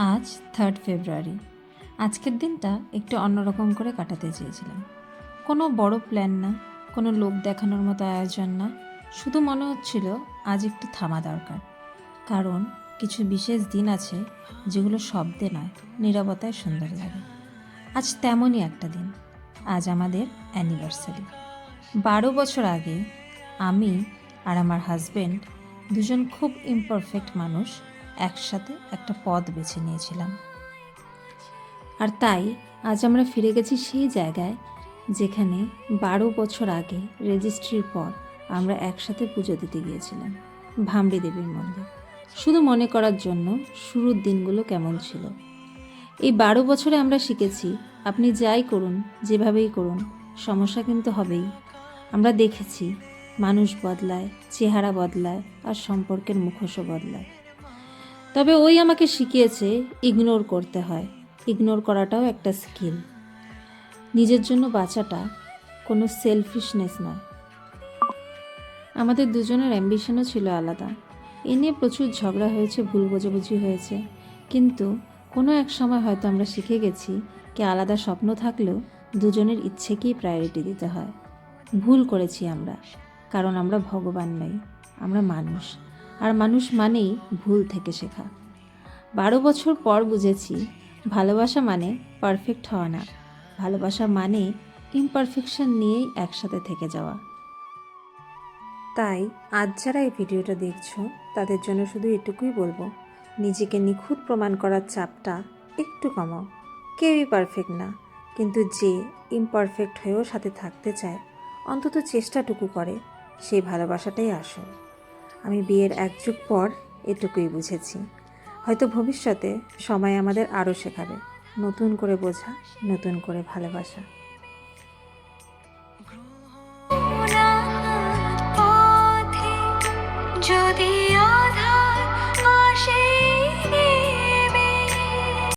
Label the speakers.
Speaker 1: আজ 3 ফেব্রুয়ারি। আজকের দিনটা একটু অন্যরকম করে কাটাতে চেয়েছিলাম। কোনো বড় প্ল্যান না, কোনো লোক দেখানোর মতো আয়োজন না, শুধু মনে হচ্ছিল আজ একটু থামা দরকার। কারণ কিছু বিশেষ দিন আছে যেগুলো শব্দে নয়, নীরবতায় সুন্দর লাগে। আজ তেমনই একটা দিন। আজ আমাদের অ্যানিভার্সারি। 12 বছর আগে আমি আর আমার হাজব্যান্ড, দুজন খুব ইমপারফেক্ট মানুষ, একসাথে একটা পথ বেছে নিয়েছিলাম। আর তাই আজ আমরা ফিরে গেছি সেই জায়গায় যেখানে 12 বছর আগে রেজিস্ট্রির পর আমরা একসাথে পুজো দিতে গিয়েছিলাম, ভামড়ি দেবীর মন্দির। শুধু মনে করার জন্য শুরুর দিনগুলো কেমন ছিল। এই 12 বছরে আমরা শিখেছি, আপনি যাই করুন, যেভাবেই করুন, সমস্যা কিন্তু হবেই। আমরা দেখেছি মানুষ বদলায়, চেহারা বদলায়, আর সম্পর্কের মুখোশও বদলায়। তবে ওই আমাকে শিখিয়েছে ইগনোর করতে হয়। ইগনোর করাটাও একটা স্কিল। নিজের জন্য বাঁচাটা কোনো সেলফিশনেস নয়। আমাদের দুজনের অ্যাম্বিশনও ছিল আলাদা। এ নিয়ে প্রচুর ঝগড়া হয়েছে, ভুল বোঝাবুঝি হয়েছে, কিন্তু কোনো এক সময় হয়তো আমরা শিখে গেছি কি আলাদা স্বপ্ন থাকলেও দুজনের ইচ্ছেকেই প্রায়োরিটি দিতে হয়। ভুল করেছি আমরা, কারণ আমরা ভগবান নই, আমরা মানুষ। আর মানুষ মানেই ভুল থেকে শেখা। 12 বছর পর বুঝেছি ভালোবাসা মানে পারফেক্ট হওয়া না, ভালোবাসা মানে ইমপারফেকশন নিয়েই একসাথে থেকে যাওয়া। তাই আজ যারা এই ভিডিওটা দেখছো তাদের জন্য শুধু এটুকুই বলবো, নিজেকে নিখুঁত প্রমাণ করার চাপটা একটু কমাও। কেউই পারফেক্ট না, কিন্তু যে ইমপারফেক্ট হয়েও সাথে থাকতে চায়, অন্তত চেষ্টাটুকু করে, সেই ভালোবাসাটাই আসল। আমি বিয়ের 1 যুগ পর এটুকুই বুঝেছি। হয়তো ভবিষ্যতে সময় আমাদের আরও শেখাবে নতুন করে বোঝা, নতুন করে ভালোবাসা।
Speaker 2: যদি আধার আসে